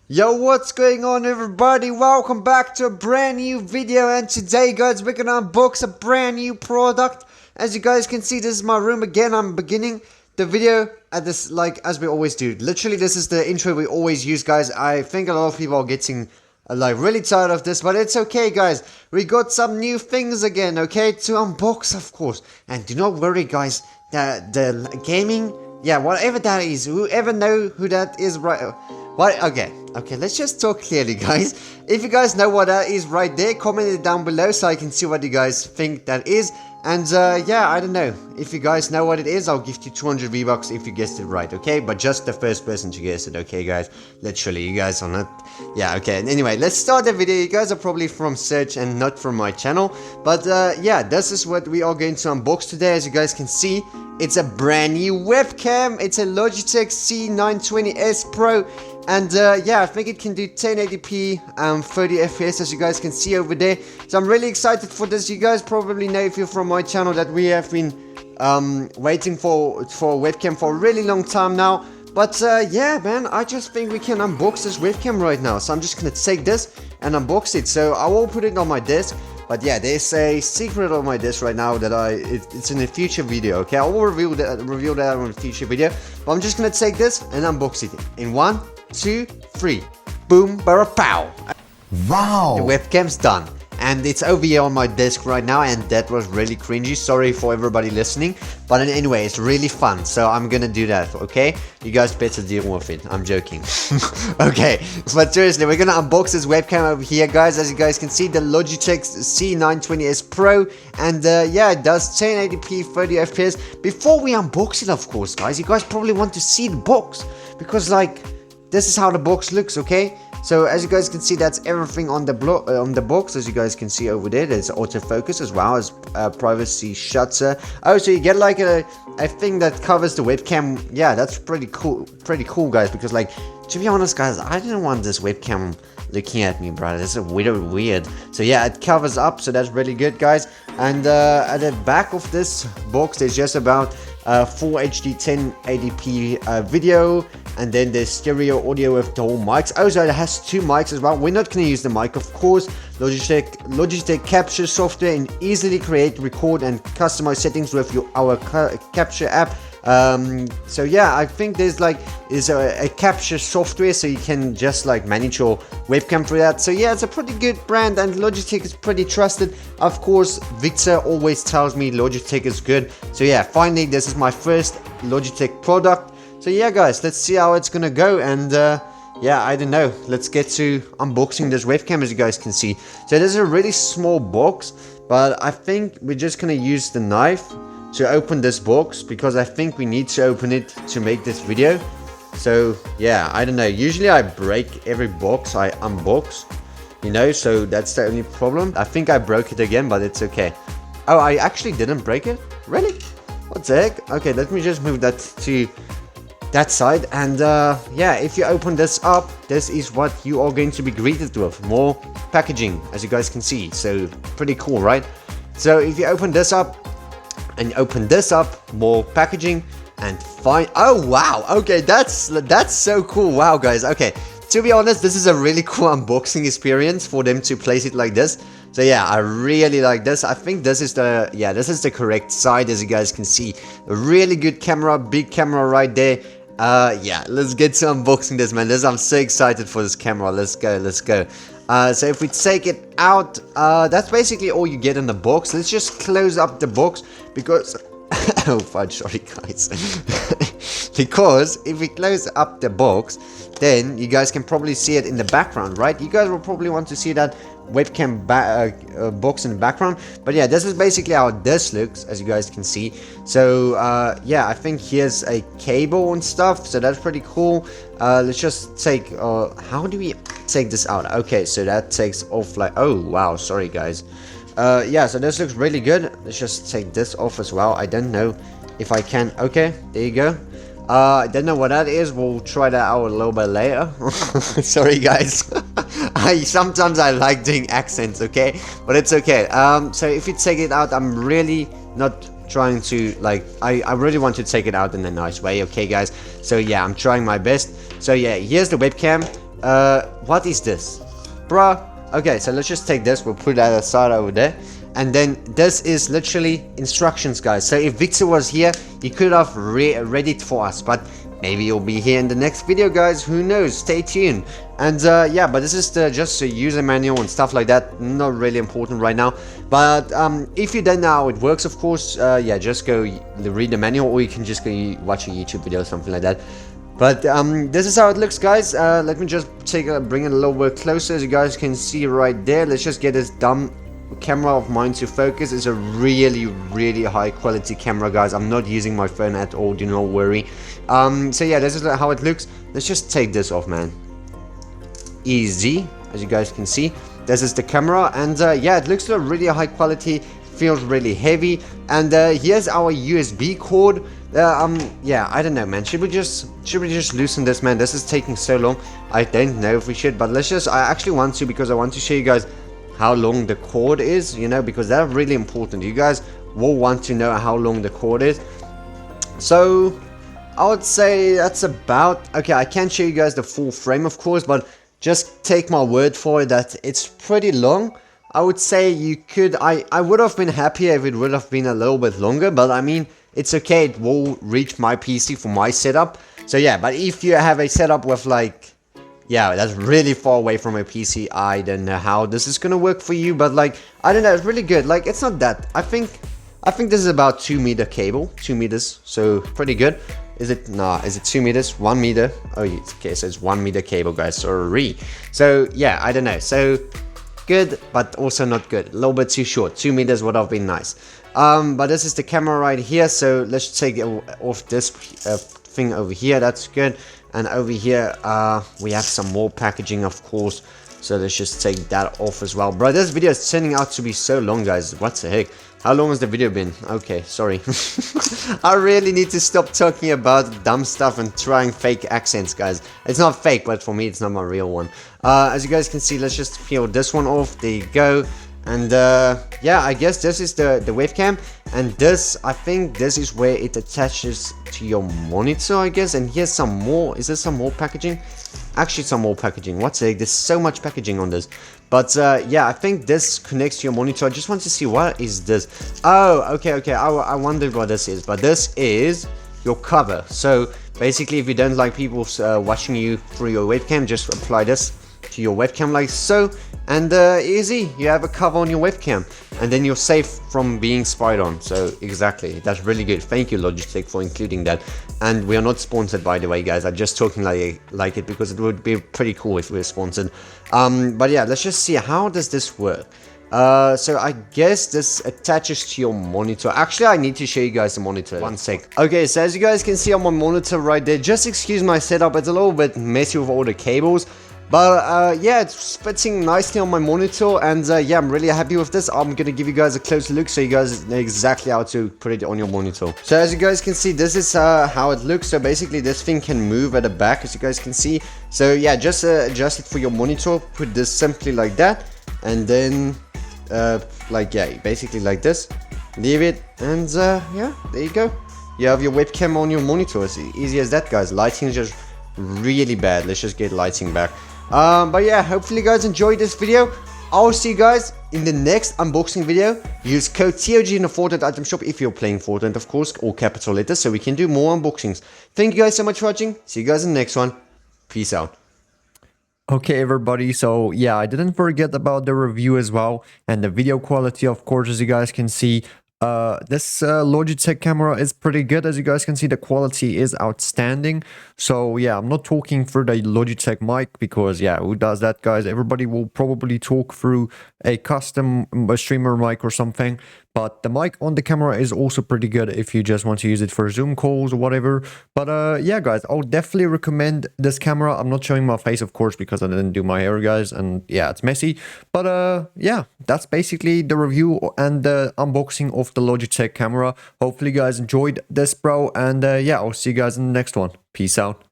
Yo, what's going on everybody? Welcome back to a brand new video, and today guys we're gonna unbox a brand new product. As you guys can see, this is my room again. I'm beginning the video at this as we always do. Literally this is the intro we always use, guys. I think a lot of people are getting really tired of this, but it's okay guys. We got some new things again, okay, to unbox of course. And do not worry guys, the gaming, yeah, whatever that is, whoever know who that is, right? What? Okay, let's just talk clearly, guys. If you guys know what that is right there, comment it down below so I can see what you guys think that is. And yeah, I don't know. If you guys know what it is, I'll give you 200 V-Bucks if you guessed it right, okay? But just the first person to guess it, okay, guys? Literally, you guys are not... Yeah, okay. Anyway, let's start the video. You guys are probably from search and not from my channel. But yeah, this is what we are going to unbox today. As you guys can see, it's a brand new webcam. It's a Logitech C920s Pro. And yeah, I think it can do 1080p 30 FPS, as you guys can see over there. So I'm really excited for this. You guys probably know, if you're from my channel, that we have been waiting for a webcam for a really long time now. But yeah, man, I just think we can unbox this webcam right now. So I'm just gonna take this and unbox it. So I will put it on my desk. But yeah, there's a secret on my desk right now that it's in a future video, okay? I will reveal that on a future video. But I'm just gonna take this and unbox it in 1, 2, 3. Boom, bara pow. Wow. The webcam's done. And it's over here on my desk right now, and that was really cringy. Sorry for everybody listening. But anyway, it's really fun, so I'm gonna do that, okay? You guys better deal with it. I'm joking. Okay, but seriously, we're gonna unbox this webcam over here, guys. As you guys can see, the Logitech C920s Pro. And yeah, it does 1080p 30 FPS. Before we unbox it, of course, guys, you guys probably want to see the box. Because, this is how the box looks, okay? So as you guys can see, that's everything on the box. As you guys can see over there, there's autofocus as well as privacy shutter. Oh, so you get a thing that covers the webcam. Yeah, that's pretty cool, guys. Because to be honest, guys, I didn't want this webcam looking at me, bro. This is weird. So yeah, it covers up, so that's really good, guys. And at the back of this box, there's just about full HD 1080p video, and then there's stereo audio with dual mics. Also, it has 2 mics as well. We're not going to use the mic, of course. Logitech capture software, and easily create, record, and customize settings with our capture app. So yeah, I think there's a capture software, so you can just manage your webcam through that. So yeah, it's a pretty good brand, and Logitech is pretty trusted. Of course, Victor always tells me Logitech is good. So yeah, finally this is my first Logitech product. So yeah guys, let's see how it's gonna go. And yeah, I don't know, let's get to unboxing this webcam. As you guys can see, so there's a really small box, but I think we're just gonna use the knife to open this box, because I think we need to open it to make this video. So yeah, I don't know, usually I break every box I unbox, you know, so that's the only problem. I think I broke it again, but it's okay. Oh, I actually didn't break it? Really? What the heck? Okay, let me just move that to that side. And yeah, if you open this up, this is what you are going to be greeted with. More packaging, as you guys can see. So pretty cool, right? So if you open this up, and open this up, more packaging, and find... Oh wow, okay, that's so cool. Wow guys, okay, to be honest, this is a really cool unboxing experience for them to place it like this. So yeah, I really like this. I think this is the correct side. As you guys can see, a really good camera, big camera right there. Yeah, let's get to unboxing this, man. I'm so excited for this camera. Let's go. So if we take it out, that's basically all you get in the box. Let's just close up the box, because oh fudge, sorry guys. Because if we close up the box, then you guys can probably see it in the background, right? You guys will probably want to see that webcam box in the background. But yeah, this is basically how this looks, as you guys can see. So yeah, I think here's a cable and stuff, so that's pretty cool. Let's just take how do we take this out? Okay, so that takes off oh wow, sorry guys. Yeah, so this looks really good. Let's just take this off as well. I don't know if I can. Okay, there you go. I don't know what that is. We'll try that out a little bit later. Sorry guys. Sometimes I like doing accents, okay, but it's okay. So if you take it out, I'm really not trying to I really want to take it out in a nice way, okay guys? So yeah, I'm trying my best. So yeah, here's the webcam. what is this? Bruh. Okay, so let's just take this. We'll put that aside over there. And then this is literally instructions, guys. So if Victor was here, he could have read it for us. But maybe he'll be here in the next video, guys. Who knows? Stay tuned. And yeah, but this is just a user manual and stuff like that. Not really important right now. But if you don't know how it works, of course, yeah, just go read the manual, or you can just go watch a YouTube video or something like that. But this is how it looks, guys. Let me just bring it a little bit closer, as you guys can see right there. Let's just get this dumb camera of mine to focus. It's a really high quality camera, guys. I'm not using my phone at all, do not worry. So yeah, this is how it looks. Let's just take this off, man. Easy, as you guys can see. This is the camera, and yeah, it looks really high quality, feels really heavy. And here's our USB cord. Yeah, I don't know, man. Should we just loosen this, man? This is taking so long. I don't know if we should, but let's just, I actually want to, because I want to show you guys how long the cord is, you know, because that's really important. You guys will want to know how long the cord is. So I would say that's about, okay, I can't show you guys the full frame, of course, but just take my word for it that it's pretty long. I would say you could, I would have been happier if it would have been a little bit longer, but I mean, it's okay, it will reach my PC for my setup. So yeah, but if you have a setup with like, yeah, that's really far away from a PC, I don't know how this is gonna work for you, but like, I don't know, it's really good. Like, it's not that, I think this is about 2 meter cable, 2 meters, so pretty good. Is it, nah, is it 2 meters, 1 meter? Oh, okay, so it's 1 meter cable, guys, sorry. So yeah, I don't know, so good, but also not good, a little bit too short. 2 meters would have been nice. But this is the camera right here, so let's take it off this thing over here, that's good. And over here, we have some more packaging, of course. So let's just take that off as well. Bro, this video is turning out to be so long, guys. What the heck? How long has the video been? Okay, sorry. I really need to stop talking about dumb stuff and trying fake accents, guys. It's not fake, but for me, it's not my real one. As you guys can see, let's just peel this one off. There you go. And yeah, I guess this is the webcam, and this, I think this is where it attaches to your monitor, I guess. And here's some more. Is there some more packaging? Actually, some more packaging. What's the heck? There's so much packaging on this. But yeah, I think this connects to your monitor. I just want to see, what is this? Oh, okay. I wondered what this is, but this is your cover. So basically, if you don't like people watching you through your webcam, just apply this to your webcam like so, and easy, you have a cover on your webcam, and then you're safe from being spied on. So exactly, that's really good. Thank you, Logitech, for including that. And we are not sponsored, by the way, guys. I'm just talking like it because it would be pretty cool if we were sponsored. But yeah, let's just see, how does this work? So I guess this attaches to your monitor. Actually, I need to show you guys the monitor. One sec. Okay, so as you guys can see on my monitor right there, just excuse my setup, it's a little bit messy with all the cables. But yeah, it's fitting nicely on my monitor, and yeah, I'm really happy with this. I'm gonna give you guys a closer look so you guys know exactly how to put it on your monitor. So as you guys can see, this is how it looks. So basically, this thing can move at the back, as you guys can see. So yeah, just adjust it for your monitor. Put this simply like that, and then like, yeah, basically like this. Leave it, and yeah, there you go. You have your webcam on your monitor. It's easy as that, guys. Lighting is just really bad. Let's just get lighting back. But yeah, hopefully you guys enjoyed this video. I'll see you guys in the next unboxing video. Use code TOG in the Fortnite item shop if you're playing Fortnite, of course, all capital letters, so we can do more unboxings. Thank you guys so much for watching. See you guys in the next one. Peace out. Okay, everybody, so yeah, I didn't forget about the review as well, and the video quality, of course, as you guys can see. This Logitech camera is pretty good. As you guys can see, the quality is outstanding. So yeah, I'm not talking through the Logitech mic because yeah, who does that, guys? Everybody will probably talk through a custom streamer mic or something. But the mic on the camera is also pretty good if you just want to use it for Zoom calls or whatever. But yeah, guys, I'll definitely recommend this camera. I'm not showing my face, of course, because I didn't do my hair, guys, and yeah, it's messy. But yeah, that's basically the review and the unboxing of the Logitech camera. Hopefully you guys enjoyed this, bro, and yeah, I'll see you guys in the next one. Peace out.